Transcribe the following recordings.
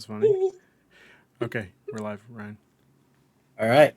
That's funny. Okay, we're live, Ryan. All right.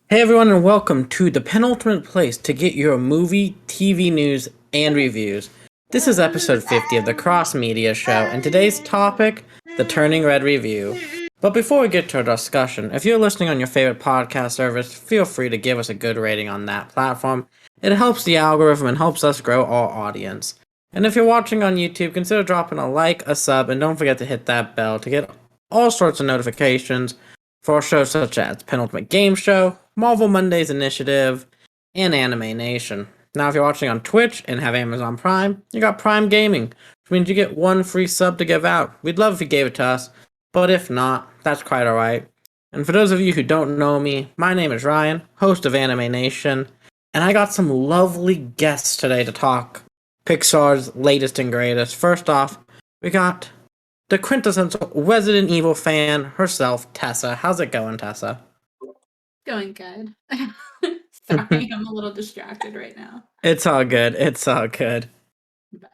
Hey everyone, and welcome to the penultimate place to get your movie, TV news, and reviews. This is episode 50 of the Cross Media Show, and today's topic, the Turning Red review. But before we get to our discussion, if you're listening on your favorite podcast service, feel free to give us a good rating on that platform. It helps the algorithm and helps us grow our audience. And if you're watching on YouTube, consider dropping a like, a sub, and don't forget to hit that bell to get all sorts of notifications for shows such as Penultimate Game Show, Marvel Mondays Initiative, and Anime Nation. Now, if you're watching on Twitch and have Amazon Prime, you got Prime Gaming, which means you get one free sub to give out. We'd love if you gave it to us, but if not, that's quite alright. And for those of you who don't know me, my name is Ryan, host of Anime Nation, and I got some lovely guests today to talk Pixar's latest and greatest. First off, we got the quintessential Resident Evil fan herself, Tessa. How's it going, Tessa? Going good. Sorry, I'm a little distracted right now. It's all good. It's all good.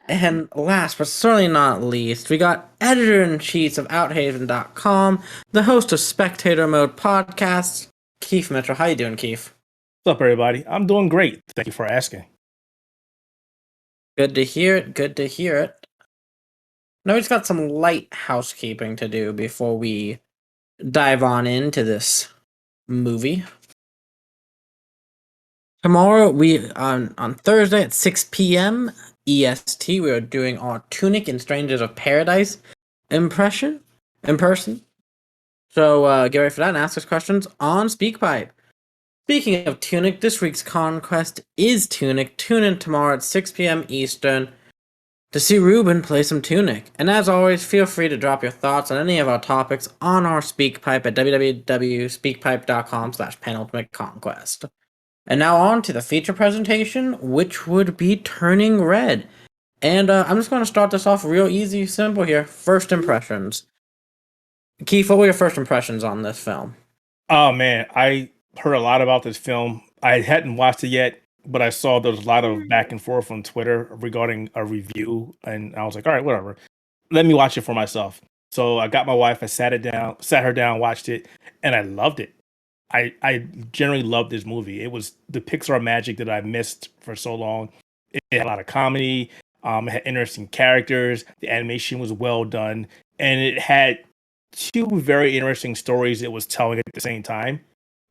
And last but certainly not least, we got editor-in-chief of Outhaven.com, the host of Spectator Mode podcasts, Keith Mitchell. How you doing, Keith? What's up, everybody? I'm doing great. Thank you for asking. Good to hear it. Good to hear it. Now we just got some light housekeeping to do before we dive on into this movie. Tomorrow, on Thursday at 6 p.m. EST, we are doing our Tunic and Strangers of Paradise in person. So get ready for that and ask us questions on SpeakPipe. Speaking of Tunic, this week's conquest is Tunic. Tune in tomorrow at 6 p.m. Eastern to see Ruben play some Tunic. And as always, feel free to drop your thoughts on any of our topics on our SpeakPipe at www.speakpipe.com/penultimateconquest. And now on to the feature presentation, which would be Turning Red. And I'm just going to start this off real easy, simple here. First impressions. Keith, what were your first impressions on this film? Oh, man. I heard a lot about this film. I hadn't watched it yet, but I saw there was a lot of back and forth on Twitter regarding a review. And I was like, all right, whatever. Let me watch it for myself. So I got my wife, I sat her down, watched it, and I loved it. I generally loved this movie. It was the Pixar magic that I missed for so long. It had a lot of comedy. It had interesting characters. The animation was well done, and it had two very interesting stories it was telling at the same time.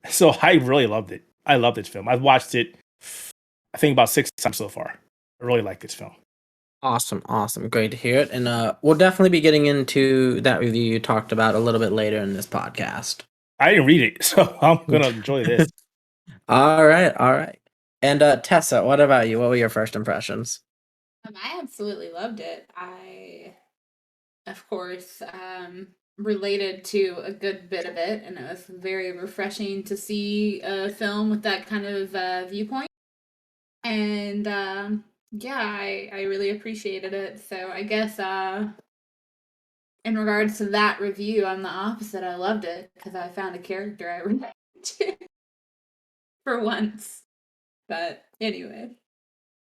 So I really loved it. I love this film. I've watched it, I think, about 6 times so far. I really like this film. Awesome. Great to hear it. And we'll definitely be getting into that review you talked about a little bit later in this podcast. I didn't read it, so I'm going to enjoy this. All right. And Tessa, what about you? What were your first impressions? I absolutely loved it. I, of course, related to a good bit of it, and it was very refreshing to see a film with that kind of viewpoint. And yeah, I really appreciated it. So I guess in regards to that review, I'm the opposite. I loved it because I found a character I related to for once. But anyway,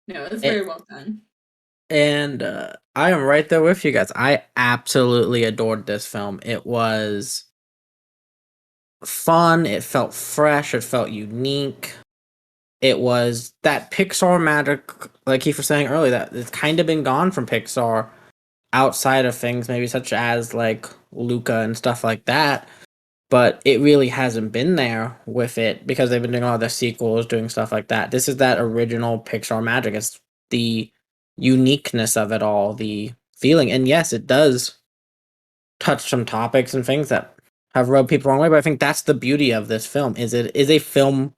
no, it was very well done. And I am right there with you guys. I absolutely adored this film. It was fun. It felt fresh. It felt unique. It was that Pixar magic, like Keith was saying earlier, that it's kind of been gone from Pixar outside of things maybe such as like Luca and stuff like that. But it really hasn't been there with it because they've been doing all the sequels, doing stuff like that. This is that original Pixar magic. It's the uniqueness of it all, the feeling. And yes, it does touch some topics and things that have rubbed people wrong way, but I think that's the beauty of this film. Is it is a film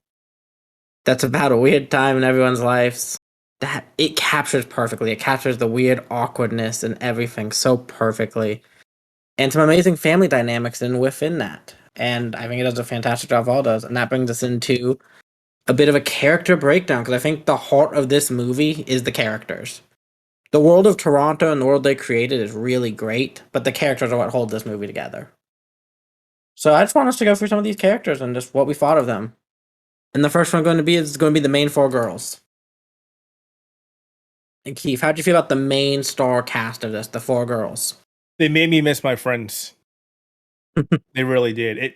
that's about a weird time in everyone's lives that it captures perfectly. It captures the weird awkwardness and everything so perfectly. And some amazing family dynamics within that. And I think it does a fantastic job, all does. And that brings us into a bit of a character breakdown, because I think the heart of this movie is the characters. The world of Toronto and the world they created is really great, but the characters are what hold this movie together. So I just want us to go through some of these characters and just what we thought of them. And the first one is going to be the main four girls. And Keith, how'd you feel about the main star cast of this, the four girls? They made me miss my friends. They really did.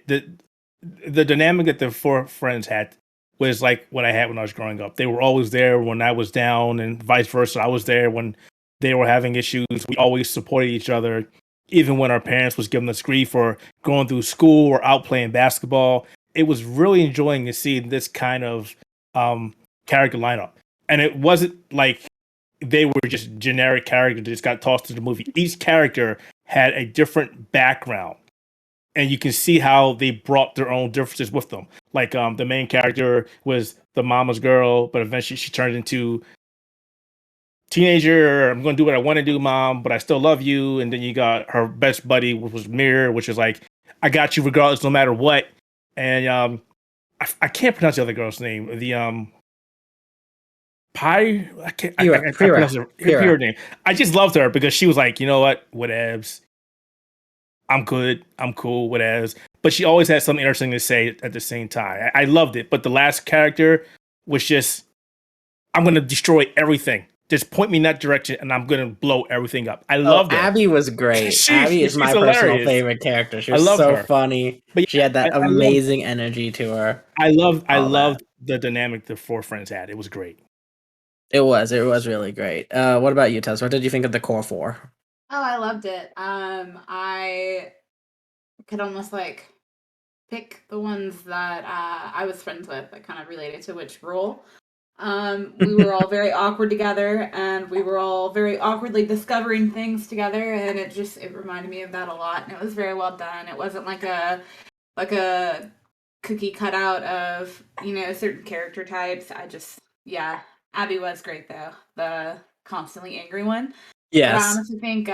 The dynamic that the four friends had was like what I had when I was growing up. They were always there when I was down, and vice versa. I was there when they were having issues. We always supported each other, even when our parents was giving us grief for going through school or out playing basketball. It was really enjoying to see this kind of um, character lineup, and it wasn't like they were just generic characters that just got tossed into the movie. Each character had a different background, and you can see how they brought their own differences with them. Like the main character was the mama's girl, but eventually she turned into teenager. I'm going to do what I want to do, mom, but I still love you. And then you got her best buddy, which was Mirror, which is like, I got you regardless, no matter what. And I can't pronounce the other girl's name. The Pie, I can't. I pronounce her Pyrrha. name. I just loved her because she was like, you know what, Evs, I'm good. I'm cool. Whatevs. But she always had something interesting to say at the same time. I loved it. But the last character was just, I'm going to destroy everything. Just point me in that direction and I'm going to blow everything up. I Oh, loved her. Abby was great. Abby is She's my personal hilarious. favorite character. She I was love so her. funny. But She yeah, had that I loved, amazing energy to her. I All that. loved the dynamic the four friends had. It was great. It was really great. What about you, Tess? What did you think of the core four? Oh, I loved it. I could almost like pick the ones that I was friends with that kind of related to which role. We were all very awkward together, and we were all very awkwardly discovering things together, and it reminded me of that a lot, and it was very well done. It wasn't like a cookie cutout of certain character types. Yeah, Abby was great though, the constantly angry one. But I Yes. honestly think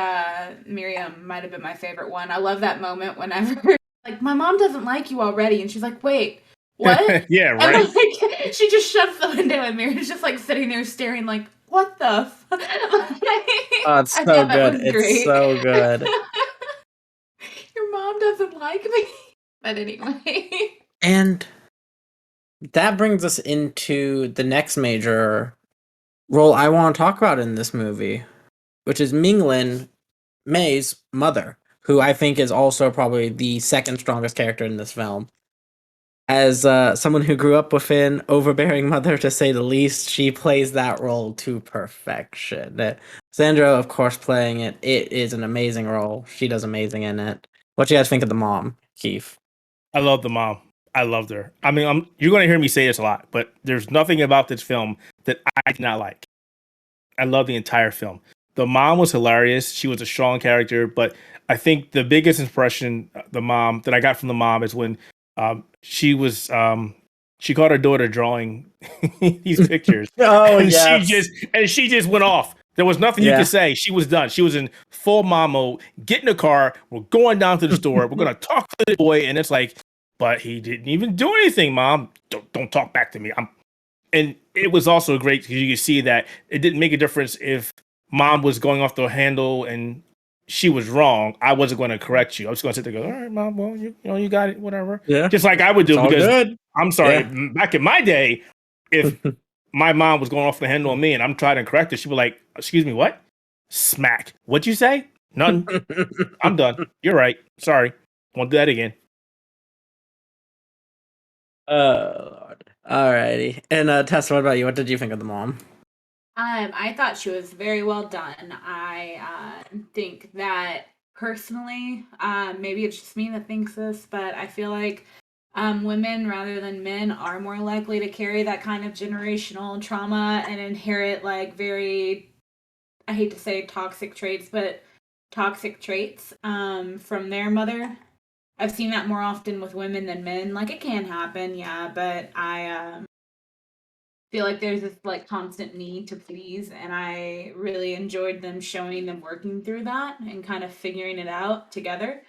Miriam might have been my favorite one. I love that moment whenever like my mom doesn't like you already, and she's like, "Wait, what?" Yeah, And right. like she just shuts the window, and Miriam's just like sitting there staring, like, "What the?" Oh, it's I so thought that good. was It's great. so good. Your mom doesn't like me, but anyway. And that brings us into the next major role I want to talk about in this movie, which is Minglin, May's mother, who I think is also probably the second strongest character in this film. As someone who grew up with an overbearing mother, to say the least, she plays that role to perfection. Sandra, of course, playing it. It is an amazing role. She does amazing in it. What do you guys think of the mom, Keith? I love the mom. I loved her. I mean, you're going to hear me say this a lot, but there's nothing about this film that I did not like. I love the entire film. The mom was hilarious. She was a strong character, but I think the biggest impression the mom that I got from the mom is when she caught her daughter drawing these pictures, Oh, and yes. she just went off. There was nothing you Yeah. could say. She was done. She was in full mom mode. Get in the car. We're going down to the store. We're gonna talk to the boy, and it's like, but he didn't even do anything, mom. Don't talk back to me. And it was also great because you could see that it didn't make a difference if mom was going off the handle and she was wrong. I wasn't going to correct you. I was going to sit there and go, all right, mom, well, you got it, whatever. Yeah. Just like I would It's do all because good. I'm sorry, Yeah. back in my day, if my mom was going off the handle on me and I'm trying to correct her, she'd be like, excuse me, what? Smack. What'd you say? None. I'm done. You're right. Sorry. Won't do that again. Oh, Lord. Alrighty. And Tessa, what about you? What did you think of the mom? I thought she was very well done. I think that personally, maybe it's just me that thinks this, but I feel like women rather than men are more likely to carry that kind of generational trauma and inherit like very, I hate to say toxic traits, but toxic traits from their mother. I've seen that more often with women than men. Like it can happen, yeah, but I feel like there's this like constant need to please, and I really enjoyed them showing them working through that and kind of figuring it out together,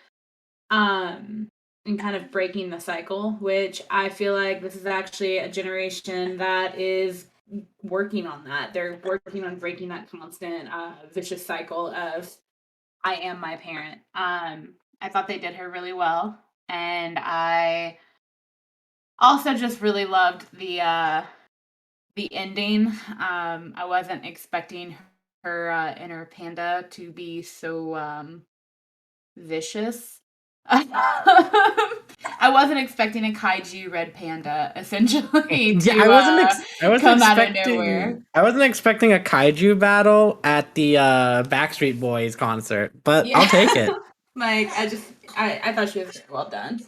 um and kind of breaking the cycle, which I feel like this is actually a generation that is working on that. They're working on breaking that constant vicious cycle of I am my parent. I thought they did her really well, and I also just really loved the ending. I wasn't expecting her inner panda to be so vicious. I wasn't expecting a kaiju red panda, essentially, to Yeah, I wasn't come out of nowhere. expecting I wasn't expecting a kaiju battle at the Backstreet Boys concert, but Yeah. I'll take it. Like, I thought she was very well done.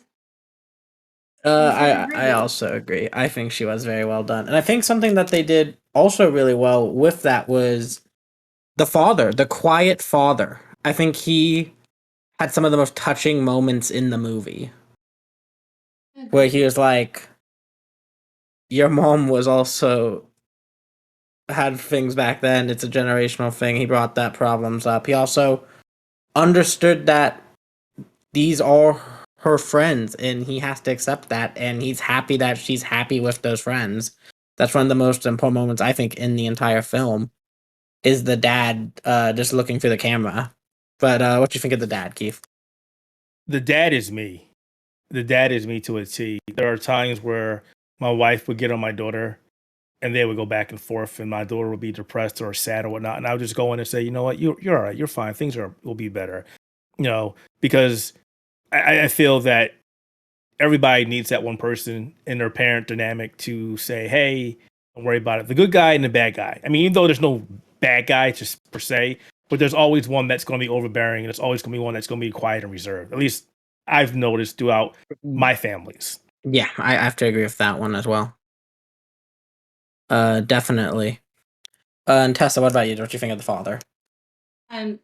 I also agree. I think she was very well done, and I think something that they did also really well with that was the father, the quiet father. I think he had some of the most touching moments in the movie where he was like, "Your mom was also had things back then. It's a generational thing." He brought that problems up. He also understood that these are her friends and he has to accept that, and he's happy that she's happy with those friends. That's one of the most important moments I think in the entire film is the dad just looking through the camera. But what do you think of the dad, Keith? The dad is me. The dad is me to a T. There are times where my wife would get on my daughter and they would go back and forth, and my daughter would be depressed or sad or whatnot. And I would just go in and say, you know what, you're all right, you're fine. Will be better. Because I feel that everybody needs that one person in their parent dynamic to say, hey, don't worry about it. The good guy and the bad guy. I mean, even though there's no bad guy just per se, but there's always one that's going to be overbearing, and there's always going to be one that's going to be quiet and reserved. At least I've noticed throughout my families. Yeah, I have to agree with that one as well. Definitely. And Tessa, what about you? What do you think of the father?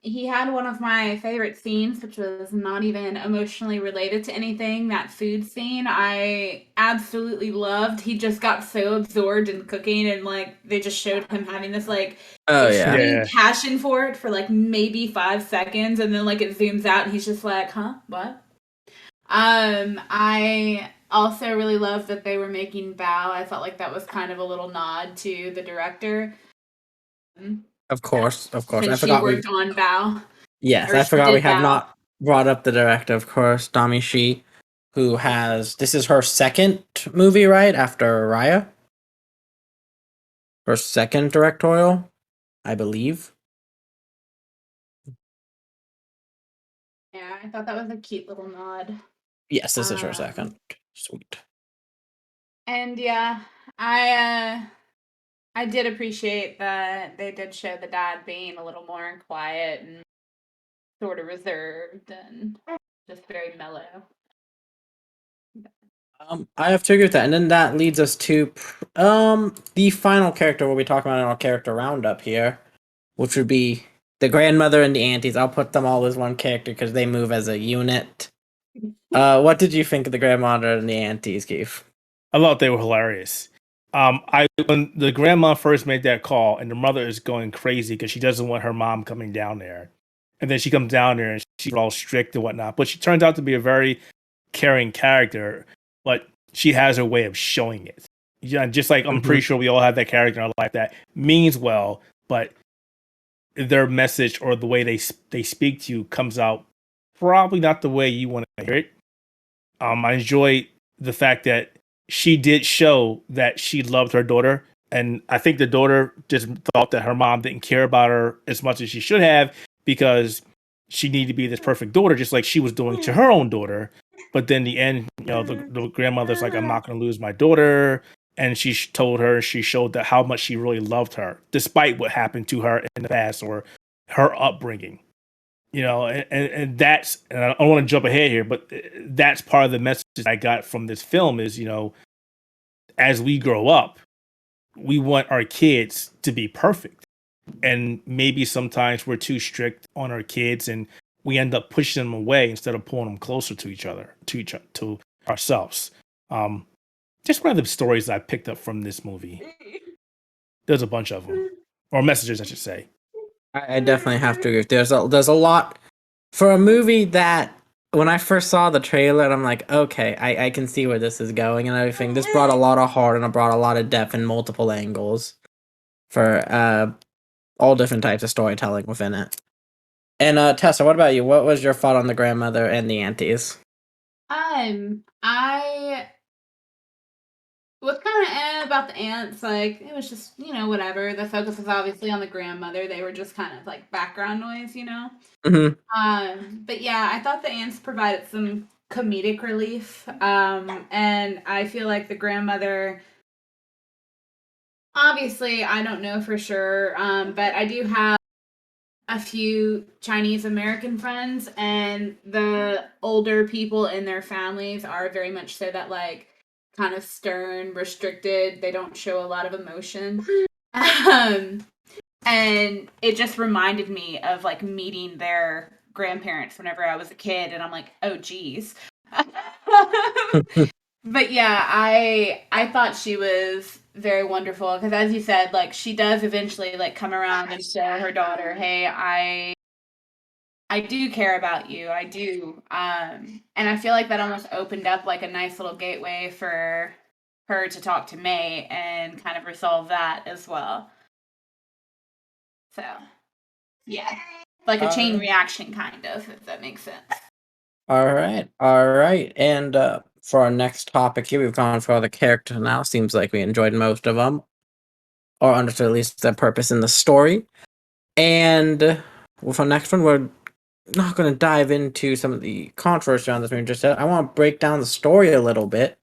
He had one of my favorite scenes, which was not even emotionally related to anything. That food scene, I absolutely loved. He just got so absorbed in cooking, and like they just showed him having this like Oh yeah. extreme passion for it for like maybe 5 seconds, and then like it zooms out, and he's just like, "Huh, what?" I also really loved that they were making Bao. I felt like that was kind of a little nod to the director. Of course. I Since she forgot we. worked on Bao. Yes, Or I she forgot we did have Bao. not brought up the director, of course, Dami Shi, who has this is her second movie, right after Raya. Her second directorial, I believe. Yeah, I thought that was a cute little nod. Yes, this is her second. Sweet. And yeah, I did appreciate that they did show the dad being a little more quiet and sort of reserved and just very mellow. I have to agree with that, and then that leads us to the final character we'll be talking about in our character roundup here, which would be the grandmother and the aunties. I'll put them all as one character because they move as a unit. What did you think of the grandmother and the aunties, Keith? I thought they were hilarious. I when the grandma first made that call and the mother is going crazy because she doesn't want her mom coming down there, and then she comes down there and she's all strict and whatnot. But she turns out to be a very caring character, but she has her way of showing it. Yeah, just like I'm pretty sure we all have that character in our life that means well, but their message or the way they speak to you comes out probably not the way you want to hear it. I enjoy the fact that she did show that she loved her daughter, and I think the daughter just thought that her mom didn't care about her as much as she should have because she needed to be this perfect daughter, just like she was doing to her own daughter. But then the end, the grandmother's like, "I'm not going to lose my daughter," and she told her she showed that how much she really loved her, despite what happened to her in the past or her upbringing. And that's, and I don't want to jump ahead here, but that's part of the message I got from this film is, as we grow up, we want our kids to be perfect. And maybe sometimes we're too strict on our kids and we end up pushing them away instead of pulling them closer to each other, to ourselves. Just one of the stories I picked up from this movie. There's a bunch of them, or messages, I should say. I definitely have to agree. There's a lot for a movie that when I first saw the trailer, I'm like, okay, I can see where this is going and everything. This brought a lot of heart and it brought a lot of depth in multiple angles for all different types of storytelling within it. And Tessa, what about you? What was your thought on the grandmother and the aunties? I was kind of about the aunts. Like, it was just, whatever. The focus was obviously on the grandmother. They were just kind of like background noise, Mm-hmm. But yeah, I thought the aunts provided some comedic relief. And I feel like the grandmother, obviously, I don't know for sure, but I do have a few Chinese American friends, and the older people in their families are very much so that, like, kind of stern, restricted. They don't show a lot of emotion. And it just reminded me of like meeting their grandparents whenever I was a kid, and I'm like, oh geez. But yeah, I thought she was very wonderful because, as you said, like, she does eventually like come around and show her daughter, hey, I do care about you. I do. And I feel like that almost opened up like a nice little gateway for her to talk to May and kind of resolve that as well. So, yeah. Like a chain reaction, kind of, if that makes sense. All right. And for our next topic here, we've gone for the characters now. Seems like we enjoyed most of them, or understood at least the purpose in the story. And with our next one, we're not going to dive into some of the controversy on this movie just yet. I want to break down the story a little bit.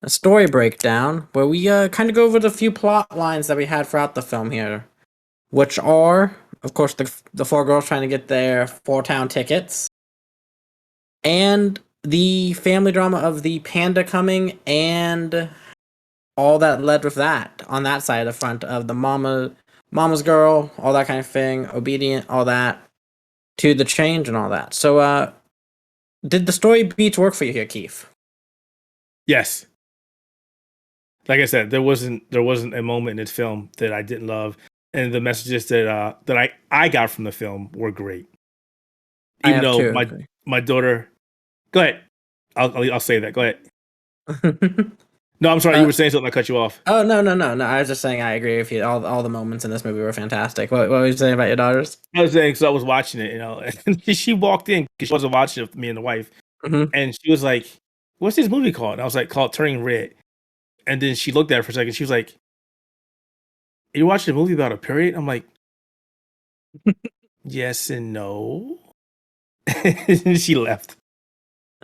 A story breakdown where we kind of go over the few plot lines that we had throughout the film here, which are, of course, the four girls trying to get their four-town tickets, and the family drama of the panda coming, and all that led with that on that side of the front of the mama's girl, all that kind of thing, obedient, all that, to the change and all that. So, did the story beats work for you here, Keith? Yes. Like I said, there wasn't a moment in this film that I didn't love, and the messages that I got from the film were great. Even though my daughter, go ahead, I'll say that. Go ahead. No, I'm sorry. You were saying something. I cut you off. Oh, no. I was just saying I agree with you. All the moments in this movie were fantastic. What were you saying about your daughters? I was saying, so I was watching it, and she walked in because she wasn't watching it with me and the wife, and she was like, "What's this movie called?" And I was like, "Called Turning Red." And then she looked at it for a second. She was like, "Are you watching a movie about a period?" I'm like, "Yes and no." And she left.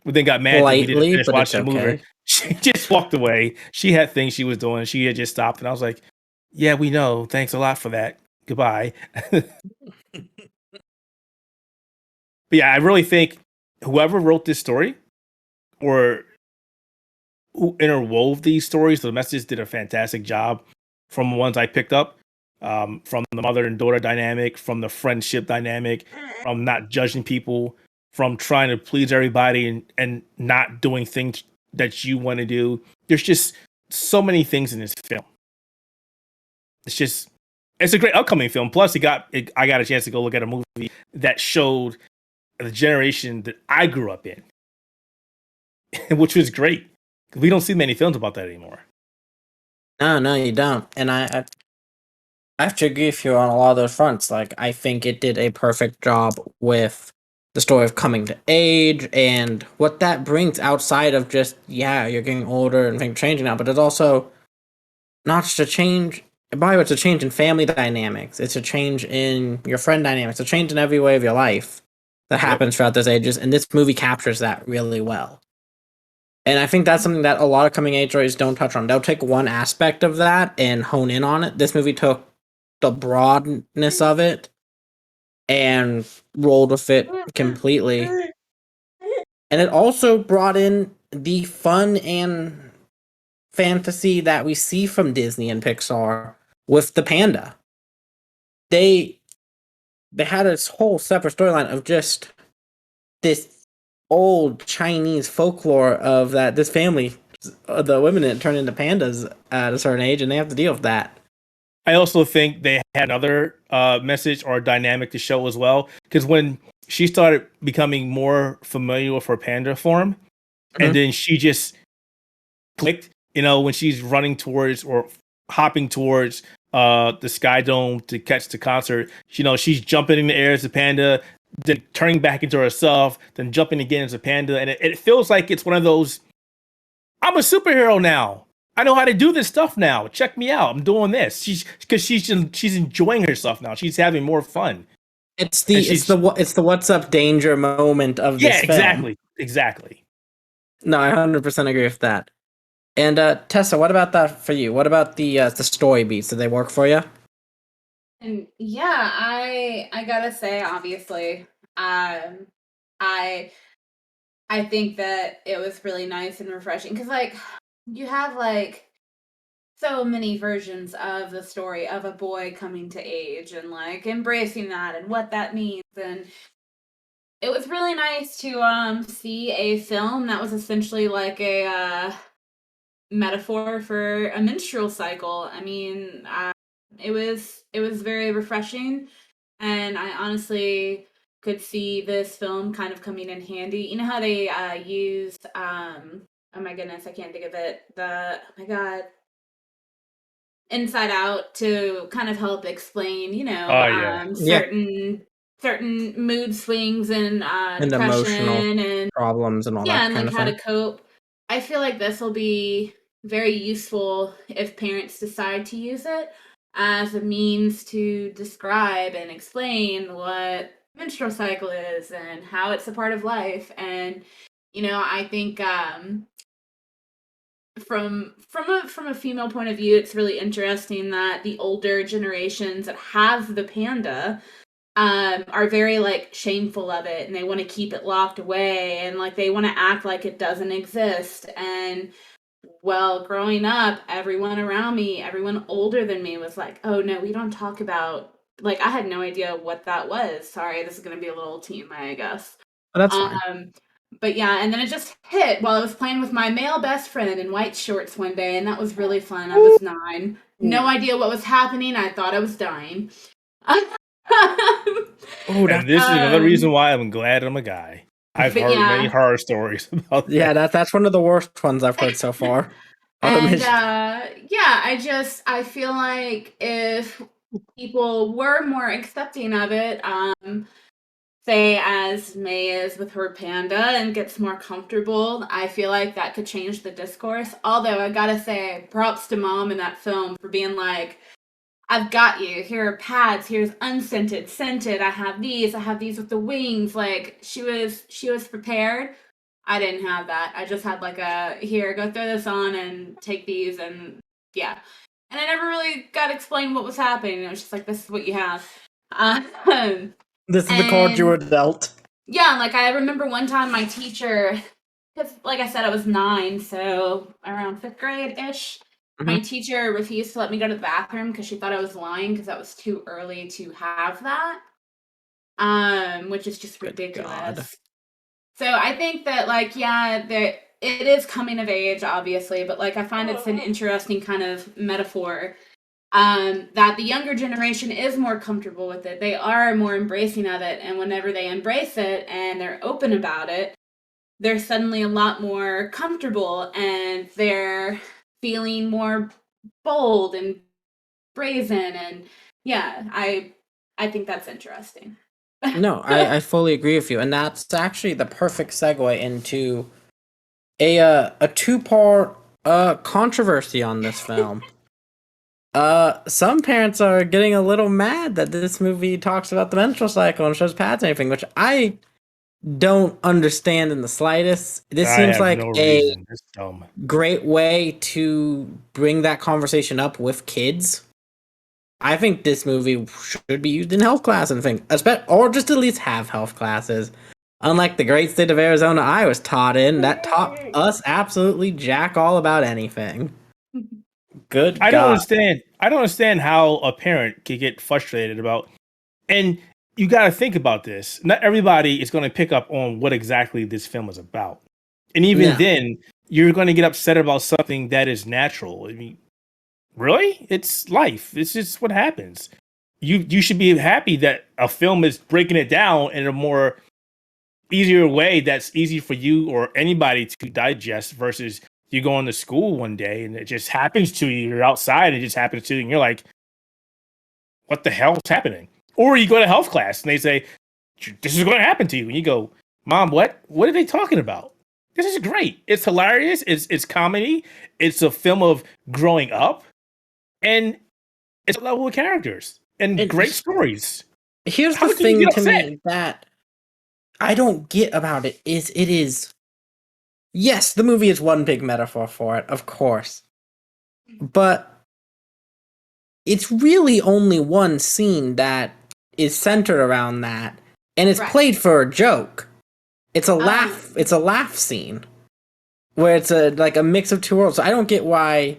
But then got mad that we didn't finish watching the movie. She just walked away. She had things she was doing. She had just stopped, and I was like, "Yeah, we know. Thanks a lot for that. Goodbye." But yeah, I really think whoever wrote this story or who interwove these stories, the messages did a fantastic job from the ones I picked up, from the mother and daughter dynamic, from the friendship dynamic, from not judging people, from trying to please everybody and not doing things that you want to do. There's just so many things in this film. It's a great upcoming film. Plus, I got a chance to go look at a movie that showed the generation that I grew up in, which was great. We don't see many films about that anymore. No, you don't. And I have to agree with you on a lot of those fronts. Like, I think it did a perfect job with the story of coming to age and what that brings outside of just, yeah, you're getting older and things changing now, but it's also not just a change. By the way, it's a change in family dynamics. It's a change in your friend dynamics. It's a change in every way of your life that happens throughout those ages. And this movie captures that really well. And I think that's something that a lot of coming age stories don't touch on. They'll take one aspect of that and hone in on it. This movie took the broadness of it and rolled with it completely. And it also brought in the fun and fantasy that we see from Disney and Pixar with the panda. They had this whole separate storyline of just this old Chinese folklore of that this family, the women that turn into pandas at a certain age, and they have to deal with that. I also think they had another message or dynamic to show as well, because when she started becoming more familiar with her panda form, and then she just clicked, when she's running towards or hopping towards the Sky Dome to catch the concert, she's jumping in the air as a panda, then turning back into herself, then jumping again as a panda, and it feels like it's one of those, I'm a superhero now. I know how to do this stuff now. Check me out. I'm doing this. She's enjoying herself now. She's having more fun. It's And the what's up danger moment of this film. Exactly. No, I 100% agree with that. And Tessa, what about that for you? What about the story beats? Did they work for you? And yeah, I gotta say, obviously, I I think that it was really nice and refreshing because, like, you have like so many versions of the story of a boy coming to age and like embracing that and what that means, and it was really nice to see a film that was essentially like a metaphor for a menstrual cycle. I mean, it was very refreshing, and I honestly could see this film kind of coming in handy. You know how they used oh my goodness, I can't think of it. Oh my god, Inside Out to kind of help explain, Oh yeah. Yeah. certain mood swings and And emotional depression and problems and all yeah, that and kind like of how to thing. cope. I feel like this will be very useful if parents decide to use it as a means to describe and explain what menstrual cycle is and how it's a part of life. And I think from a female point of view, it's really interesting that the older generations that have the panda are very like shameful of it, and they want to keep it locked away, and like they want to act like it doesn't exist. And well, growing up, everyone around me, everyone older than me was like, oh no, we don't talk about, like, I had no idea what that was. Sorry, this is gonna be a little TMI, I guess. But that's fine. um but yeah, and then it just hit while I was playing with my male best friend in white shorts one day, and that was really fun. I was 9, no idea what was happening. I thought I was dying. Oh, And this is another um reason why I'm glad I'm a guy. I've but heard many yeah. horror stories about yeah, that. that's one of the worst ones I've heard so far. And yeah, I feel like if people were more accepting of it, say as May is with her panda and gets more comfortable, I feel like that could change the discourse. Although I gotta say, props to mom in that film for being like, I've got you. Here are pads. Here's unscented, scented. I have these with the wings. Like she was prepared. I didn't have that. I just had like a, here, go throw this on and take these, and yeah. And I never really got explained what was happening. It was just like, this is what you have. Um, this is the card you were and dealt. yeah, like I remember one time my teacher, because like I said, I was 9, so around 5th grade ish. My Mhm. teacher refused to let me go to the bathroom because she thought I was lying because that was too early to have that, which is just Good God. ridiculous. So I think that, like, yeah, there it is coming of age, obviously, but like I find it's an interesting kind of metaphor. That the younger generation is more comfortable with it. They are more embracing of it, and whenever they embrace it and they're open about it, they're suddenly a lot more comfortable and they're feeling more bold and brazen, and yeah, I think that's interesting. No, I fully agree with you, and that's actually the perfect segue into a 2-part controversy on this film. Some parents are getting a little mad that this movie talks about the menstrual cycle and shows pads and everything, which I don't understand in the slightest. This I seems have no like a reason. It's dumb. great way to bring that conversation up with kids. I think this movie should be used in health class and things, or just at least have health classes. Unlike the great state of Arizona I was taught in, that taught us absolutely jack all about anything. Good I don't God. understand. I don't understand how a parent could get frustrated about. And you got to think about this. Not everybody is going to pick up on what exactly this film is about. And even No. then, you're going to get upset about something that is natural. I mean, really? It's life. It's just what happens. You should be happy that a film is breaking it down in a more easier way that's easy for you or anybody to digest versus you going to school one day and it just happens to you. You're outside and it just happens to you and you're like, what the hell's happening? Or you go to health class and they say, this is going to happen to you. And you go, Mom, what? What are they talking about? This is great. It's hilarious. It's comedy. It's a film of growing up, and it's a level of characters and And great stories. here's How the can you thing get to upset? me that I don't get about it is yes, the movie is one big metaphor for it, of course. But it's really only one scene that is centered around that, and it's Right. played for a joke. It's a laugh scene where it's a mix of two worlds. So I don't get why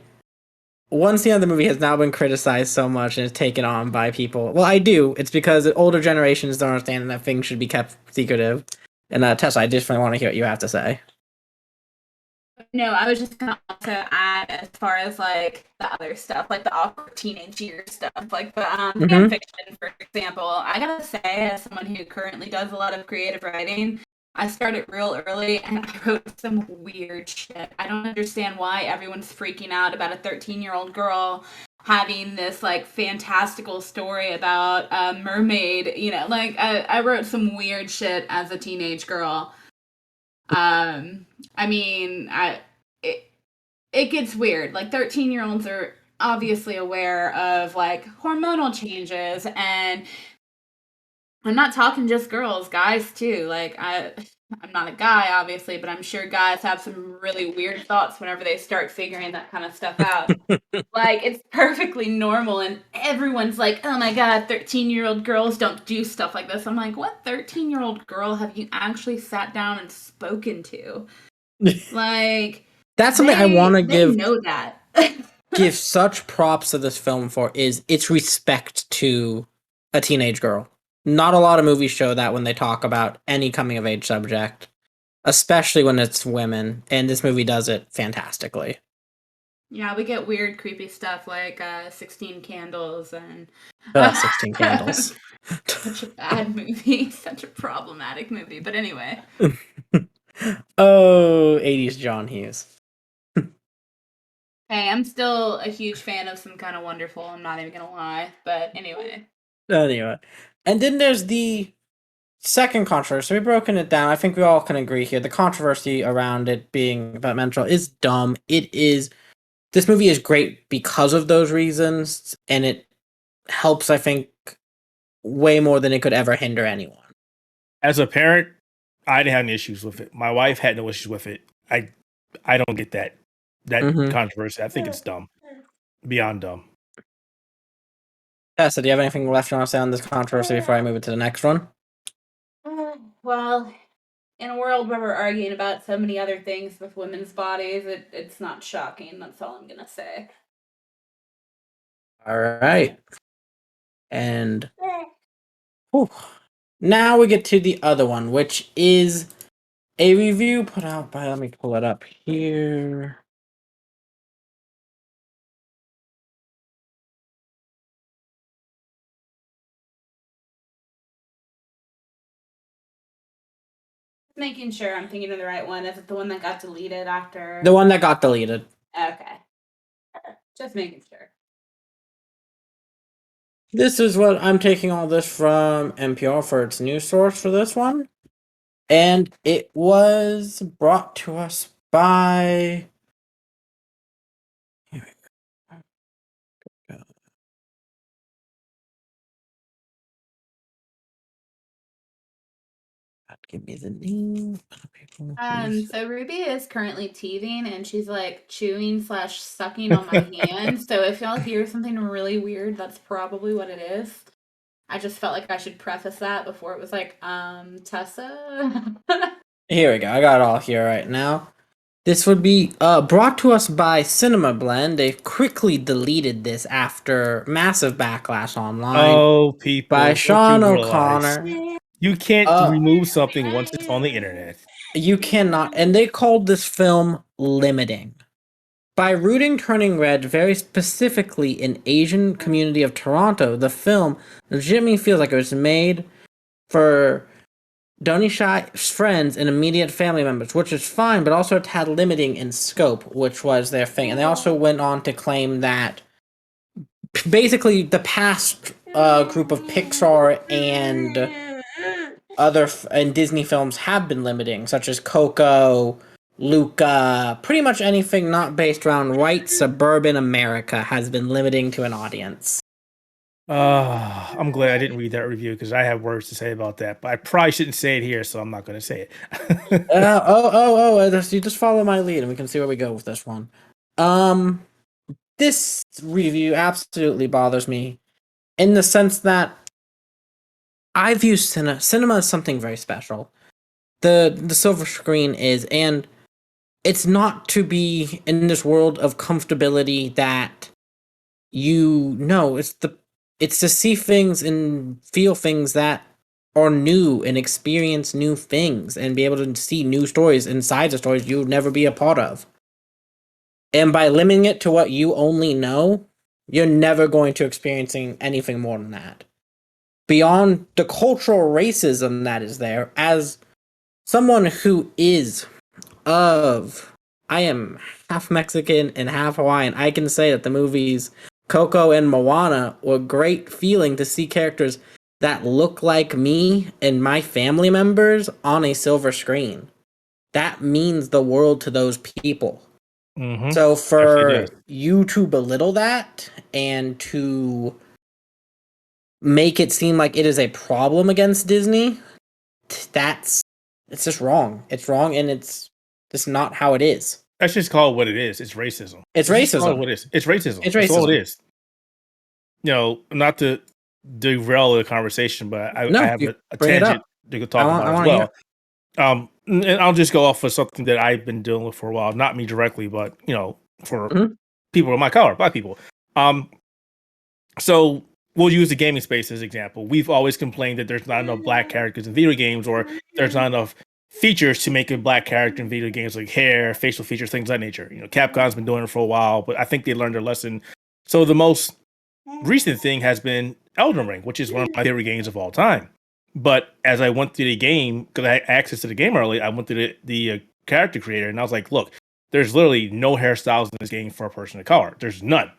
one scene of the movie has now been criticized so much and is taken on by people. Well, I do. It's because older generations don't understand that things should be kept secretive. And Tessa, I just want to hear what you have to say. No, I was just gonna also add as far as like the other stuff, like the awkward teenage years stuff, like the fan fiction, for example. I gotta say, as someone who currently does a lot of creative writing, I started real early and I wrote some weird shit. I don't understand why everyone's freaking out about a 13-year-old girl having this like fantastical story about a mermaid. You know, like I wrote some weird shit as a teenage girl. I mean, it gets weird. Like 13-year-olds are obviously aware of like hormonal changes, and I'm not talking just girls, guys too. Like I'm not a guy obviously, but I'm sure guys have some really weird thoughts whenever they start figuring that kind of stuff out. Like it's perfectly normal and everyone's like, "Oh my god, 13-year-old girls don't do stuff like this." I'm like, "What 13-year-old girl have you actually sat down and spoken to?" Like that's something I want to they know that. give such props to this film for is its respect to a teenage girl. Not a lot of movies show that when they talk about any coming of age subject, especially when it's women, and this movie does it fantastically. Yeah, we get weird, creepy stuff like 16 Candles and 16 Candles. Such a bad movie, such a problematic movie. But anyway. Oh, 80s John Hughes. Hey, I'm still a huge fan of Some Kind of Wonderful, I'm not even gonna lie. But anyway. And then there's the second controversy. So we've broken it down. I think we all can agree here. The controversy around it being about mental is dumb. This movie is great because of those reasons, and it helps, I think, way more than it could ever hinder anyone. As a parent, I didn't have any issues with it. My wife had no issues with it. I don't get that controversy. I think it's dumb. Beyond dumb. Tessa, do you have anything left you want to say on this controversy before I move it to the next one? Well, in a world where we're arguing about so many other things with women's bodies, it's not shocking. That's all I'm gonna say. All right. And now we get to the other one, which is a review put out by, let me pull it up here. Making sure I'm thinking of the right one. Is it the one that got deleted after? The one that got deleted. Okay. Just making sure. This is what I'm taking all this from NPR for its news source for this one. And it was brought to us by... Here we go. Give me the name. So Ruby is currently teething and she's like chewing / sucking on my hand. So if y'all hear something really weird, that's probably what it is. I just felt like I should preface that before it was like, Tessa. Here we go. I got it all here right now. This would be brought to us by Cinema Blend. They quickly deleted this after massive backlash online. Oh, people. By Sean O'Connor. You can't remove something once it's on the internet. You cannot. And they called this film limiting. By Rooting Turning Red, very specifically in Asian community of Toronto, the film legitimately feels like it was made for Doni Shai's friends and immediate family members, which is fine, but also a tad limiting in scope, which was their thing. And they also went on to claim that basically the past group of Pixar and and Disney films have been limiting, such as Coco, Luca, pretty much anything not based around white suburban America has been limiting to an audience. I'm glad I didn't read that review because I have words to say about that, but I probably shouldn't say it here, so I'm not going to say it. You just follow my lead and we can see where we go with this one. This review absolutely bothers me in the sense that I view cinema as something very special. The silver screen is, and it's not to be in this world of comfortability that it's to see things and feel things that are new and experience new things and be able to see new stories inside the stories you'll never be a part of. And by limiting it to what you only know, you're never going to experiencing anything more than that. Beyond the cultural racism that is there, as someone who is I am half Mexican and half Hawaiian, I can say that the movies Coco and Moana were great feeling to see characters that look like me and my family members on a silver screen. That means the world to those people. Mm-hmm. So for you to belittle that and to make it seem like it is a problem against Disney, it's just wrong. It's wrong, and it's just not how it is. Let's just call it what it is. It's racism. It's racism. Call it what it is. It's racism. It's racism. That's all it is. Not to derail the conversation, but I have a tangent to go talk about as well. And I'll just go off of something that I've been dealing with for a while. Not me directly, but for people of my color, Black people. So we'll use the gaming space as an example. We've always complained that there's not enough Black characters in video games, or there's not enough features to make a Black character in video games, like hair, facial features, things of that nature. Capcom's been doing it for a while, but I think they learned their lesson. So the most recent thing has been Elden Ring, which is one of my favorite games of all time. But as I went through the game, because I had access to the game early, I went through the character creator, and I was like, look, there's literally no hairstyles in this game for a person of color. There's none.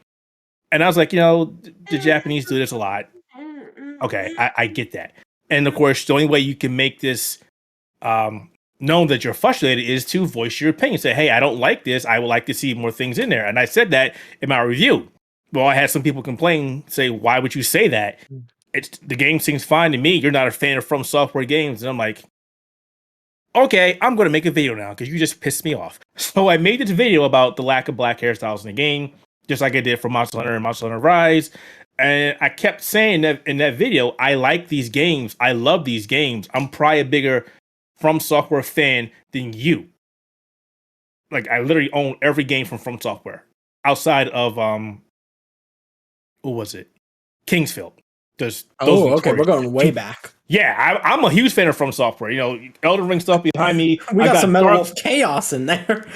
And I was like, the Japanese do this a lot. Okay, I get that. And of course, the only way you can make this known that you're frustrated is to voice your opinion. Say, hey, I don't like this. I would like to see more things in there. And I said that in my review. Well, I had some people complain, say, why would you say that? The game seems fine to me. You're not a fan of From Software games. And I'm like, okay, I'm going to make a video now because you just pissed me off. So I made this video about the lack of Black hairstyles in the game, just like I did for Monster Hunter and Monster Hunter Rise. And I kept saying that in that video, I like these games. I love these games. I'm probably a bigger From Software fan than you. Like, I literally own every game from Software outside of what was it? Kingsfield. Okay, we're going way back. Yeah, I'm a huge fan of From Software. Elden Ring stuff behind me. We got some Metal Wolf Chaos in there.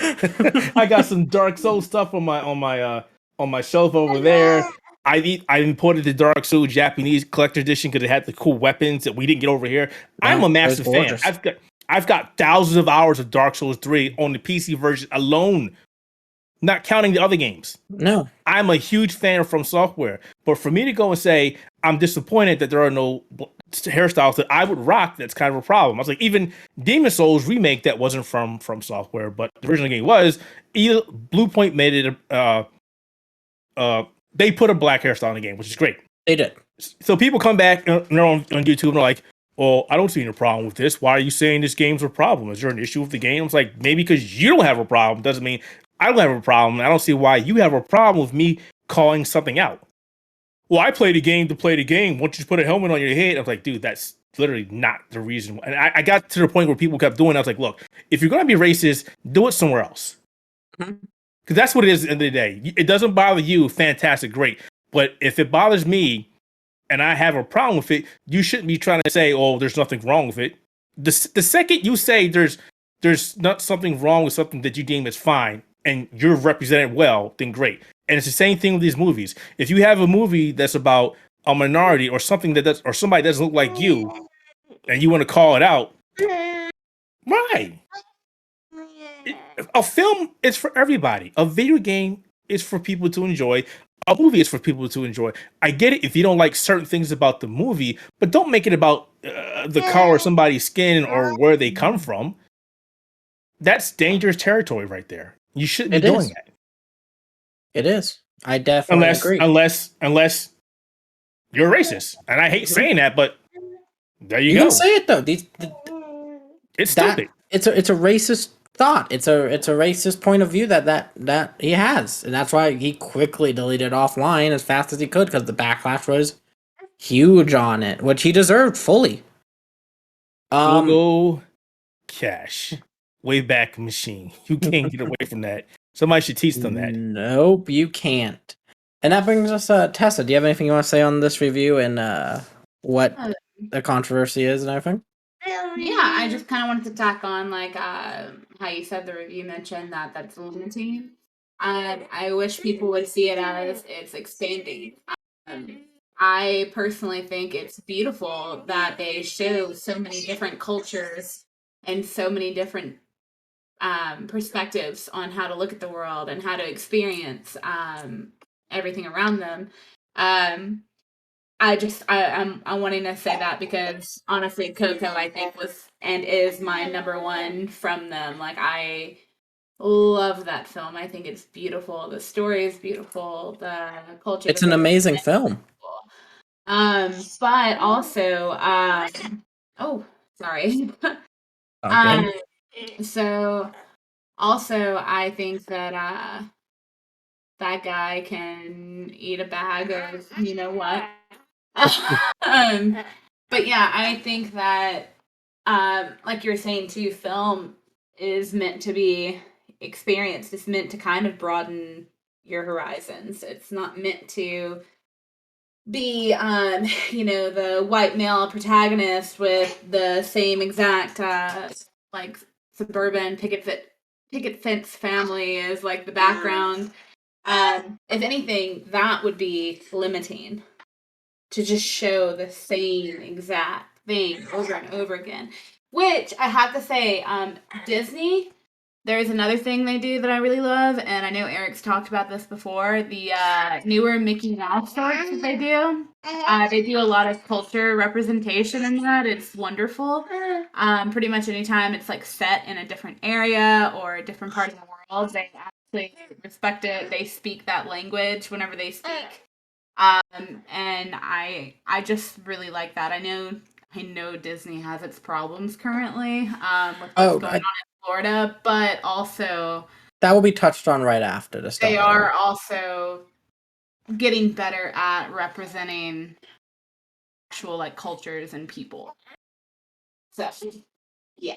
I got some Dark Souls stuff on my shelf over there. I imported the Dark Souls Japanese collector edition because it had the cool weapons that we didn't get over here. I'm a massive fan. I've got thousands of hours of Dark Souls 3 on the PC version alone, not counting the other games. No. I'm a huge fan of From Software. But for me to go and say, I'm disappointed that there are no hairstyles that I would rock, that's kind of a problem. I was like, even Demon Souls remake that wasn't from Software, but the original game was. Blue Point made it they put a Black hairstyle in the game, which is great. They did. So people come back and they're on YouTube and they're like, well, I don't see any problem with this. Why are you saying this game's a problem? Is there an issue with the game? It's like, maybe because you don't have a problem doesn't mean I don't have a problem. I don't see why you have a problem with me calling something out. Well, I play the game to play the game. Won't you just put a helmet on your head? I was like, dude, that's literally not the reason. And I got to the point where people kept doing it. I was like, look, if you're going to be racist, do it somewhere else. Because that's what it is at the end of the day. It doesn't bother you, fantastic, great. But if it bothers me and I have a problem with it, you shouldn't be trying to say, oh, there's nothing wrong with it. The second you say there's not something wrong with something that you deem as fine and you're represented well, then great. And it's the same thing with these movies. If you have a movie that's about a minority or something or somebody that doesn't look like you, and you want to call it out, why? A film is for everybody. A video game is for people to enjoy. A movie is for people to enjoy. I get it if you don't like certain things about the movie, but don't make it about the color of somebody's skin or where they come from. that's dangerous territory right there. You shouldn't be It doing is. that. It is. I definitely agree. Unless you're racist. And I hate saying that, but there you You can go. say it though. It's stupid. It's a racist thought. It's a racist point of view that he has, and that's why he quickly deleted offline as fast as he could because the backlash was huge on it, which he deserved fully. Google Cash. Wayback Machine. You can't get away from that. Somebody should teach them that. Nope, you can't. And that brings us, Tessa. Do you have anything you want to say on this review and what the controversy is and everything? Yeah, I just kind of wanted to tack on like how you said the review mentioned that's limiting. I wish people would see it as it's expanding. I personally think it's beautiful that they show so many different cultures and so many different perspectives on how to look at the world and how to experience everything around them. I'm wanting to say that because honestly, Coco I think was and is my number one from them. Like I love that film. I think it's beautiful. The story is beautiful. The culture. It's an amazing film. But also, oh, sorry. Okay. So also, I think that that guy can eat a bag of you know what. um, but yeah, I think that like you were saying too, film is meant to be experienced. It's meant to kind of broaden your horizons. It's not meant to be the white male protagonist with the same exact like suburban picket fence family as like the background. If anything, that would be limiting to just show the same exact thing over and over again. Which I have to say, Disney, there's another thing they do that I really love, and I know Eric's talked about this before. The newer Mickey Mouse shorts that they do a lot of culture representation in that. It's wonderful. Pretty much anytime it's like set in a different area or a different part of the world, they actually respect it. They speak that language whenever they speak. And I just really like that. I know Disney has its problems currently with what's going on in Florida, but also that will be touched on right after the start. They are also getting better at representing actual like cultures and people. So yeah.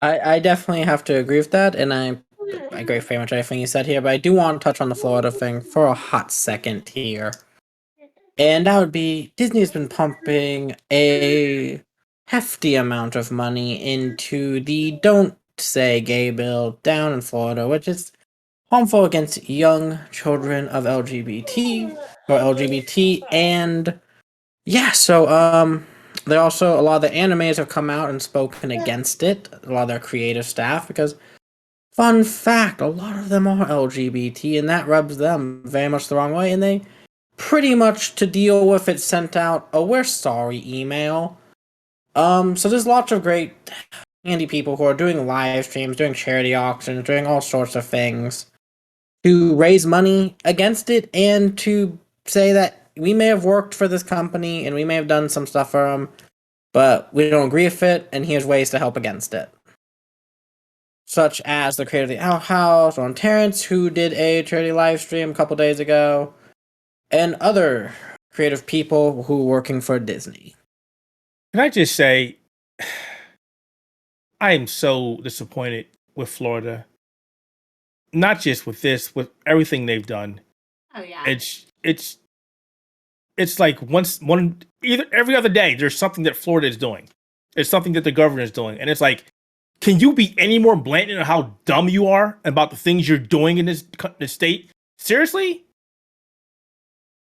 I definitely have to agree with that, and I agree with pretty much everything you said here, but I do want to touch on the Florida thing for a hot second here. And that would be Disney's been pumping a hefty amount of money into the Don't Say Gay bill down in Florida, which is harmful against young children of LGBT, and yeah, so they also a lot of the animators have come out and spoken against it, a lot of their creative staff, because fun fact, a lot of them are LGBT, and that rubs them very much the wrong way, and they pretty much to deal with it sent out a "we're sorry" email. So there's lots of great handy people who are doing live streams, doing charity auctions, doing all sorts of things to raise money against it and to say that we may have worked for this company and we may have done some stuff for them, but we don't agree with it, and here's ways to help against it. Such as the creator of the Outhouse, Ron Terrence, who did a charity live stream a couple days ago, and other creative people who are working for Disney. Can I just say, I am so disappointed with Florida. Not just with this, with everything they've done. Oh yeah. It's like either every other day there's something that Florida is doing. It's something that the governor is doing, and it's like, can you be any more blatant on how dumb you are about the things you're doing in this state? Seriously,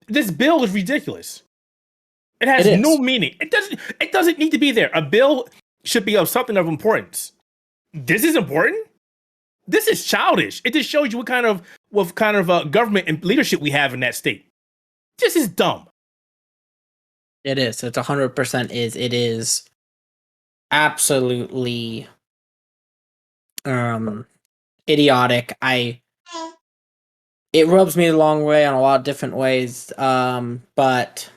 this bill is ridiculous. It has no meaning. It doesn't need to be there. A bill should be of something of importance. This is important. This is childish. It just shows you what kind of government and leadership we have in that state. This is dumb. It is. It's 100% is. It is absolutely idiotic. It rubs me the wrong way on a lot of different ways. But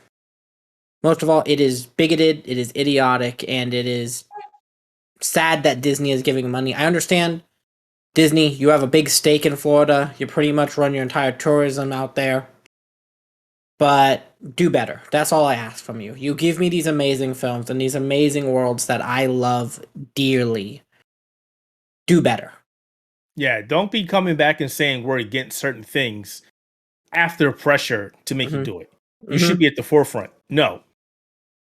most of all, it is bigoted, it is idiotic, and it is sad that Disney is giving money. I understand Disney, you have a big stake in Florida. You pretty much run your entire tourism out there. But do better. That's all I ask from you. You give me these amazing films and these amazing worlds that I love dearly. Do better. Yeah, don't be coming back and saying we're against certain things after pressure to make you do it. You should be at the forefront. No.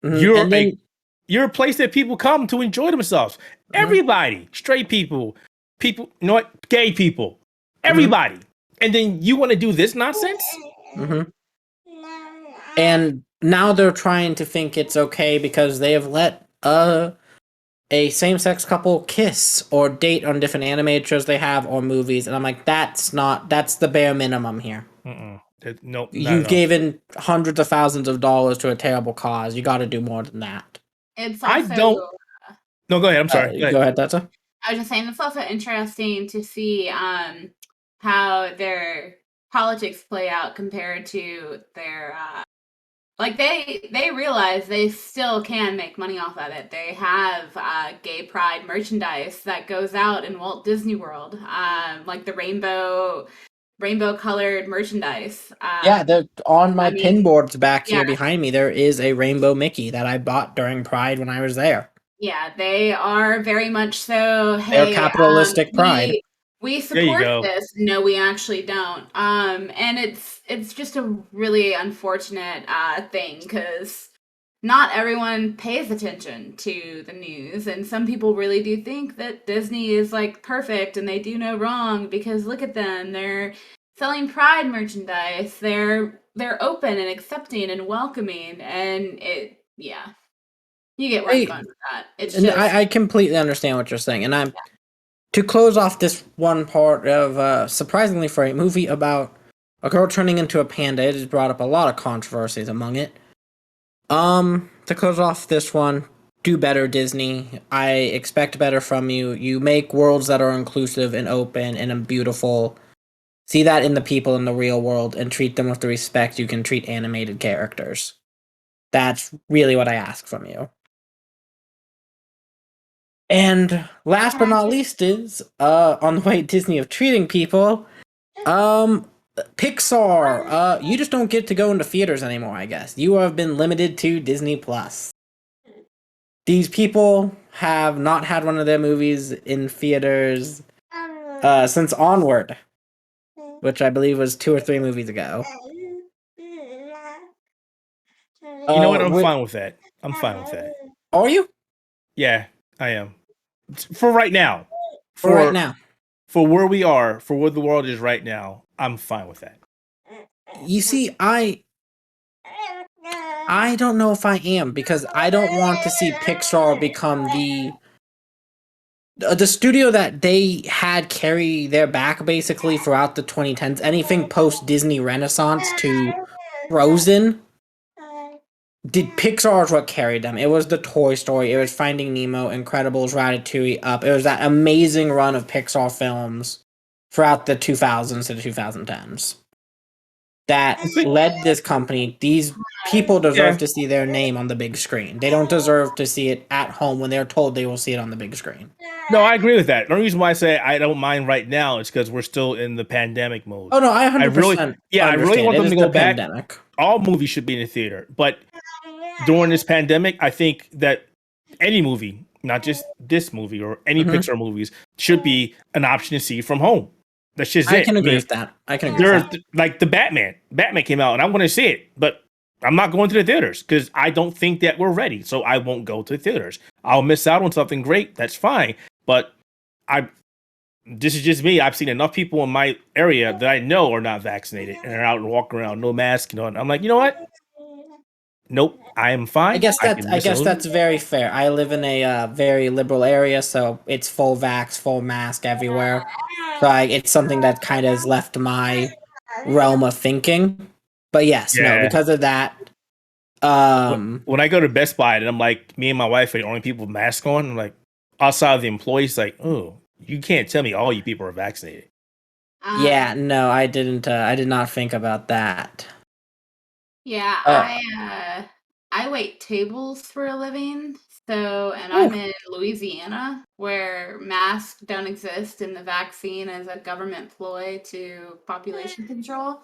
You're a place that people come to enjoy themselves. Everybody, straight people, you know what, gay people, everybody. And then you want to do this nonsense? And now they're trying to think it's okay because they have let a same-sex couple kiss or date on different animated shows they have or movies, and I'm like, that's the bare minimum here. Nope. You've given hundreds of thousands of dollars to a terrible cause. You got to do more than that. It's also, I don't. No, go ahead. I'm sorry. Go ahead, Tessa. I was just saying it's also interesting to see how their politics play out compared to their like they realize they still can make money off of it. They have gay pride merchandise that goes out in Walt Disney World, like the rainbow colored merchandise. Yeah, they're on my pin boards back here behind me. There is a rainbow Mickey that I bought during Pride when I was there. Yeah, they are very much so. Hey, they're capitalistic pride. We support this. No, we actually don't. And it's just a really unfortunate thing because not everyone pays attention to the news, and some people really do think that Disney is like perfect and they do no wrong because look at them, they're selling Pride merchandise, they're open and accepting and welcoming, and you get where I'm going with that. It's just, I completely understand what you're saying, and to close off this one part of surprisingly for a movie about a girl turning into a panda, it has brought up a lot of controversies among it. To close off this one, do better, Disney. I expect better from you. You make worlds that are inclusive and open and beautiful. See that in the people in the real world and treat them with the respect you can treat animated characters. That's really what I ask from you. And last but not least is, on the way Disney of treating people, Pixar, you just don't get to go into theaters anymore, I guess. You have been limited to Disney Plus. These people have not had one of their movies in theaters since Onward, which I believe was 2 or 3 movies ago. You know what? I'm fine with that. I'm fine with that. Are you? Yeah, I am. For right now. For right now. For where we are, for where the world is right now, I'm fine with that. You see, I don't know if I am, because I don't want to see Pixar become the studio that they had carry their back basically throughout the 2010s. Anything post Disney Renaissance to Frozen. Pixar is what carried them. It was the Toy Story, it was Finding Nemo, Incredibles, Ratatouille, Up. It was that amazing run of Pixar films throughout the 2000s to the 2010s. That led this company. These people deserve to see their name on the big screen. They don't deserve to see it at home when they're told they will see it on the big screen. No, I agree with that. The only reason why I say I don't mind right now is because we're still in the pandemic mode. Oh no, I 100%. I really want them to go back. Pandemic. All movies should be in the theater, but during this pandemic, I think that any movie, not just this movie or any Pixar movies, should be an option to see from home. That's just it. I can agree with that. Like the Batman. Batman came out, and I'm going to see it, but I'm not going to the theaters because I don't think that we're ready. So I won't go to the theaters. I'll miss out on something great. That's fine. But this is just me. I've seen enough people in my area that I know are not vaccinated and are out and walking around, no mask, I'm like, you know what? Nope, I am fine. I guess that's very fair. I live in a very liberal area, so it's full vax, full mask everywhere. So it's something that kind of has left my realm of thinking. But yes, no, because of that. When I go to Best Buy and I'm like, me and my wife are the only people with masks on, I'm like, outside of the employees, like, oh, You can't tell me all you people are vaccinated. Yeah, no, I didn't. I did not think about that. Yeah, Oh. I wait tables for a living. So, and Ooh. I'm in Louisiana where masks don't exist and the vaccine is a government ploy to population control.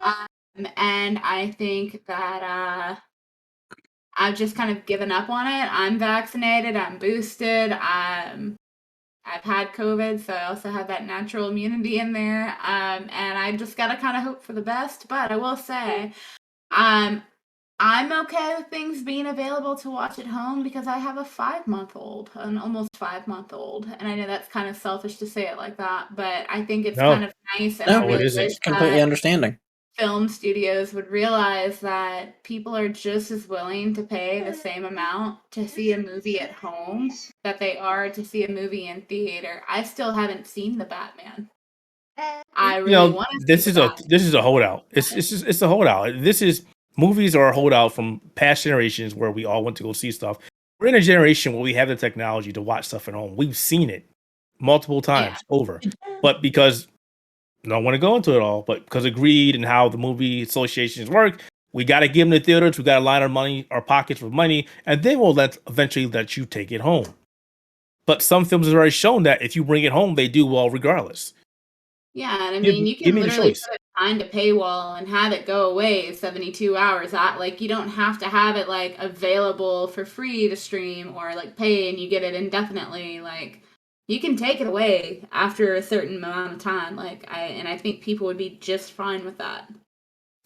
And I think that I've just kind of given up on it. I'm vaccinated, I'm boosted, I've had COVID, so I also have that natural immunity in there. And I just gotta kind of hope for the best. But I will say, I'm okay with things being available to watch at home because I have a 5-month-old, an almost 5-month-old, and I know that's kind of selfish to say it like that, but I think it's kind of nice, and I No, it really isn't. wish completely that understanding. film studios would realize that people are just as willing to pay the same amount to see a movie at home that they are to see a movie in theater. I still haven't seen the Batman. I really want to see this the is Batman. a holdout. It's a holdout. Movies are a holdout from past generations where we all went to go see stuff. We're in a generation where we have the technology to watch stuff at home. We've seen it multiple times over, but because I don't want to go into it all, but because of greed and how the movie associations work, we got to give them the theaters. We got to line our pockets with money, and then we'll eventually let you take it home. But some films have already shown that if you bring it home, they do well regardless. Yeah, and I Give, mean, you give can me the literally choice. put it behind a paywall and have it go away 72 hours. Like, you don't have to have it, like, available for free to stream or, like, pay and you get it indefinitely. Like, you can take it away after a certain amount of time. I think people would be just fine with that.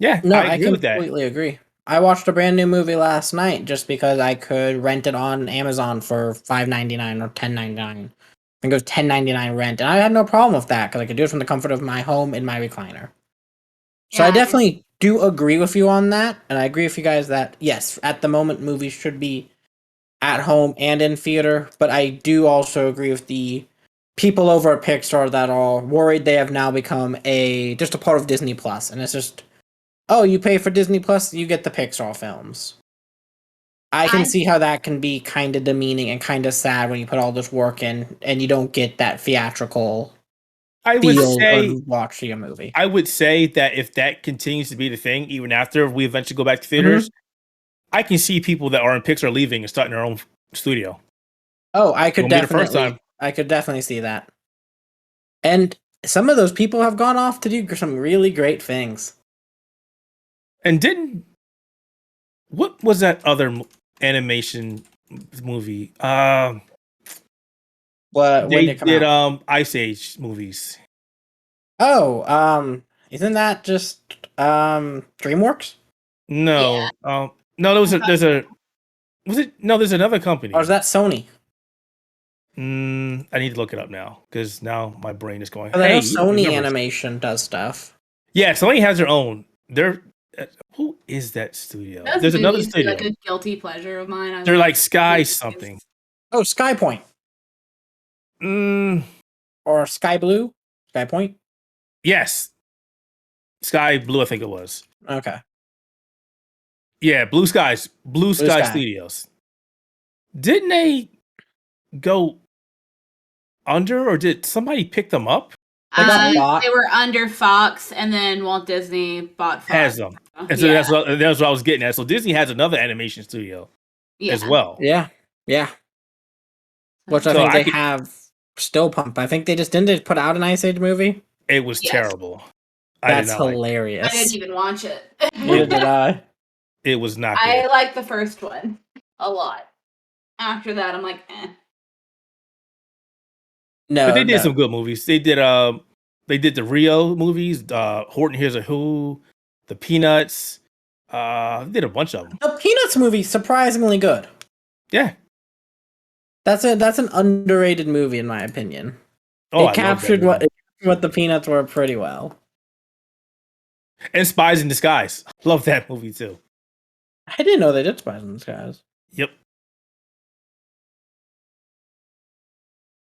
Yeah, No, I I agree with that. completely agree. I watched a brand new movie last night just because I could rent it on Amazon for $5.99 or $10.99. I think it was $10.99 rent, and I had no problem with that because I could do it from the comfort of my home in my recliner. So I Yeah, definitely do agree with you on that, and I agree with you guys that yes, at the moment movies should be at home and in theater, but I do also agree with the people over at Pixar that are worried they have now become just a part of Disney Plus, and it's just, oh, you pay for Disney Plus, you get the Pixar films. I can see how that can be kind of demeaning and kind of sad when you put all this work in and you don't get that theatrical feel of watching a movie. I would say that if that continues to be the thing, even after we eventually go back to theaters, I can see people that are in Pixar leaving and starting their own studio. Oh, I could definitely see that. And some of those people have gone off to do some really great things. And what was that other animation movie? When They did it come did out? Ice Age movies. Oh, isn't that just DreamWorks? No, no, there's another company. Or is that Sony? I need to look it up now because now my brain is going. I know Hey, Sony remember? Animation does stuff. Yeah, Sony has their own. Who is that studio? those There's another movies are studio. like a guilty pleasure of mine. They're like Sky something. Oh, Skypoint. Or Sky Blue? Skypoint? Yes. Sky Blue, I think it was. Okay. Yeah, Blue Sky Studios. Didn't they go under, or did somebody pick them up? They got bought. They were under Fox, and then Walt Disney bought Fox. Has them. And so that's what I was getting at. So Disney has another animation studio as well. Yeah. Which I think they have still pumped. I think they didn't put out an Ice Age movie? It was terrible. That's hilarious. I didn't even watch it. Neither did I. It was not good. I like the first one a lot. After that, I'm like, eh. No, but they did some good movies. They did the Rio movies, Horton Hears a Who, the Peanuts. They did a bunch of them. The Peanuts movie surprisingly good. Yeah. That's an underrated movie in my opinion. Oh, it captured what the Peanuts were pretty well. And Spies in Disguise. Love that movie too. I didn't know they did Spies in Disguise. Yep.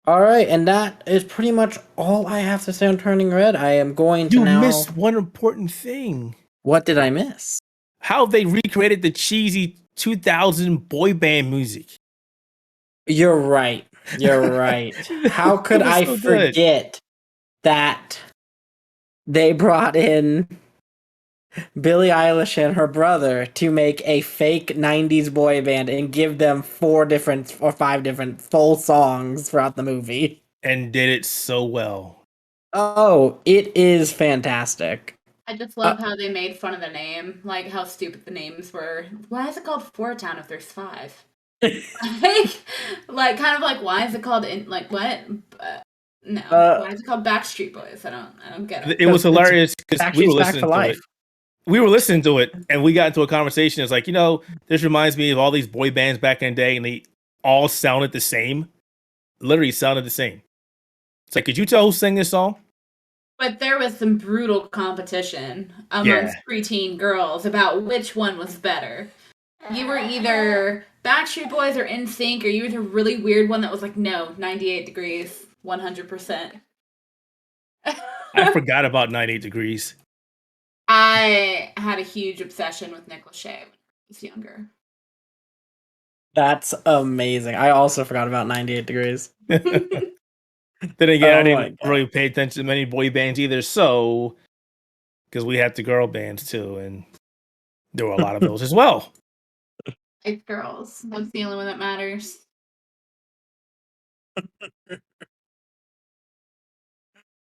All right, and that is pretty much all I have to say on Turning Red. I am going to You missed one important thing. What did I miss? How they recreated the cheesy 2000 boy band music. You're right. You're right. How could It was I so good. forget that they brought in Billie Eilish and her brother to make a fake 90s boy band and give them 5 different full songs throughout the movie? And did it so well. Oh, it is fantastic. I just love how they made fun of the name, like how stupid the names were. Why is it called Four Town if there's 5? like kind of like why is it called like what? No, why is it called Backstreet Boys? I don't get it. It was hilarious because we were Backstreet's Back for listening to Life. it. We were listening to it, and we got into a conversation. It's like, this reminds me of all these boy bands back in the day, and they all sounded the same. Literally sounded the same. It's like, could you tell who sang this song? But there was some brutal competition amongst preteen girls about which one was better. You were either Backstreet Boys or NSYNC, or you were the really weird one that was like, no, 98 Degrees, 100%. I forgot about 98 Degrees. I had a huge obsession with Nick Lachey when I was younger. That's amazing. I also forgot about 98 Degrees. Then again, I didn't really pay attention to many boy bands either, so because we had the girl bands too, and there were a lot of those as well. It's girls. That's the only one that matters.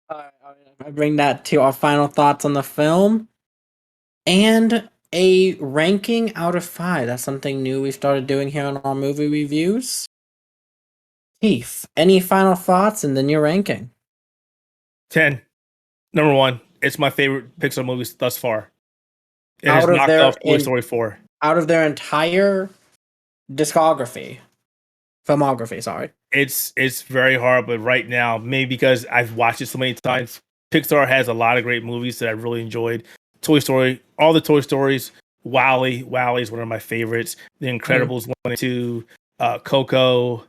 I bring that to our final thoughts on the film. And a ranking out of 5. That's something new we started doing here on our movie reviews. Keith, any final thoughts and then your ranking? 10. Number 1. It's my favorite Pixar movie thus far. It has knocked off Toy Story 4. Out of their entire filmography, sorry. It's very hard, but right now, maybe because I've watched it so many times, Pixar has a lot of great movies that I really enjoyed. Toy Story, all the Toy Stories, WALL-E is one of my favorites. The Incredibles 1 and 2, Coco.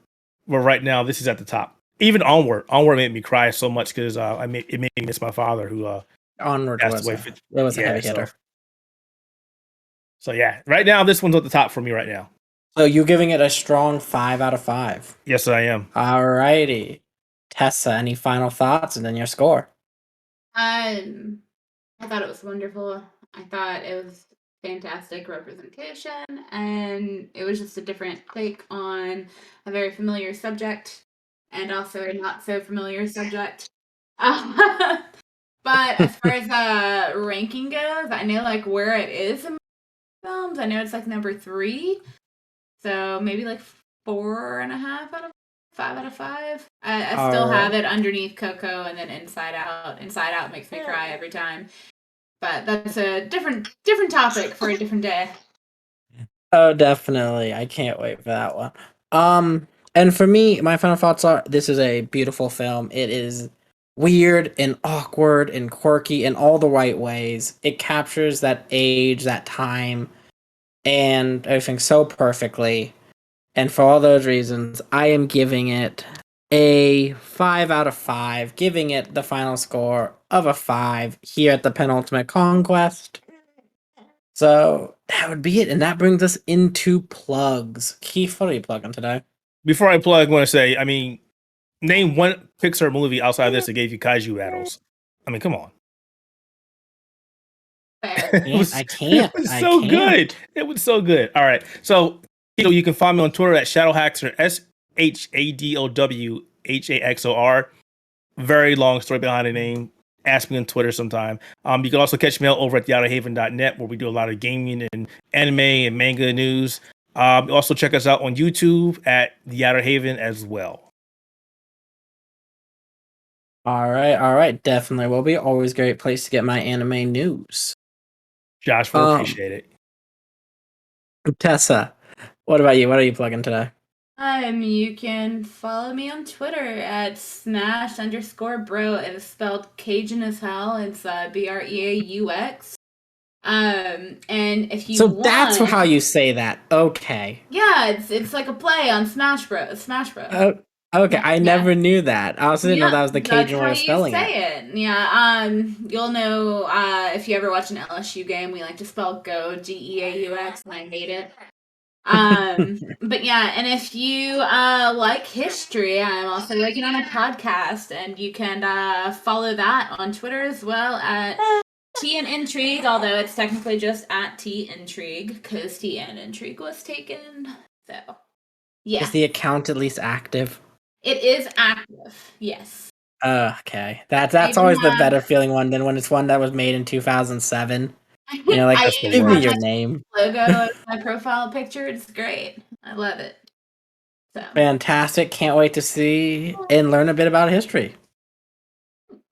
But right now, this is at the top. Even Onward made me cry so much because it made me miss my father who Onward passed away. It was a heavy hitter. So yeah, right now this one's at the top for me right now. So you're giving it a strong 5 out of 5. Yes, I am. Alrighty. Tessa, any final thoughts and then your score? I thought it was wonderful. I thought it was fantastic representation, and it was just a different take on a very familiar subject and also a not so familiar subject. But as far as ranking goes, I know like where it is in films. I know it's like number 3, so maybe like 4.5 out of 5 out of 5. I still have it underneath Coco and then Inside Out. Inside Out makes me cry every time. But that's a different topic for a different day. Oh, definitely. I can't wait for that one. And for me, my final thoughts are this is a beautiful film. It is weird and awkward and quirky in all the right ways. It captures that age, that time, and everything so perfectly. And for all those reasons, I am giving it a 5 out of 5, giving it the final score of a 5 here at the Penultimate Conquest. So that would be it, and that brings us into plugs. Keith, what are you plugging today? Before I plug, I want to say, name one Pixar movie outside of this that gave you kaiju battles. Come on. I can't. It was so good. It was so good. All right. So, you can find me on Twitter at Shadowhaxor, SHADOWHAXOR. Very long story behind the name. Ask me on Twitter sometime. You can also catch me out over at theouterhaven.net where we do a lot of gaming and anime and manga news. Also check us out on YouTube at The Outer Haven as well. All right. Definitely will be. Always a great place to get my anime news. Josh, we appreciate it. Tessa, what about you? What are you plugging today? You can follow me on Twitter at smash_bro. It is spelled Cajun as hell. It's BREAUX. And if you want, that's how you say that. Okay. Yeah, it's like a play on Smash Bros. Okay, I never knew that. I also didn't know that was the Cajun way of spelling it. That's how you say it. Yeah. You'll know if you ever watch an LSU game, we like to spell go GEAUX, and I hate it. But yeah, and if you like history, I'm also working on a podcast, and you can follow that on Twitter as well at Tea and Intrigue, although it's technically just at Tea Intrigue because Tea and Intrigue was taken. So yeah, Is the account at least active? it is active. Yes. Okay. That's I always the have- better feeling one than when it's one that was made in 2007. I Like, That's the give me worst. your name. logo as my profile picture. It's great. I love it. So Fantastic. Can't wait to see and learn a bit about history.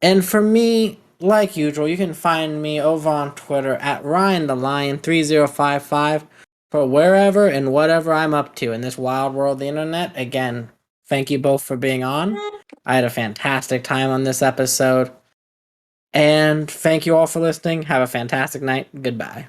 And for me, like usual, you can find me over on Twitter at RyanTheLion3055 for wherever and whatever I'm up to in this wild world of the internet. Again, thank you both for being on. I had a fantastic time on this episode. And thank you all for listening. Have a fantastic night. Goodbye.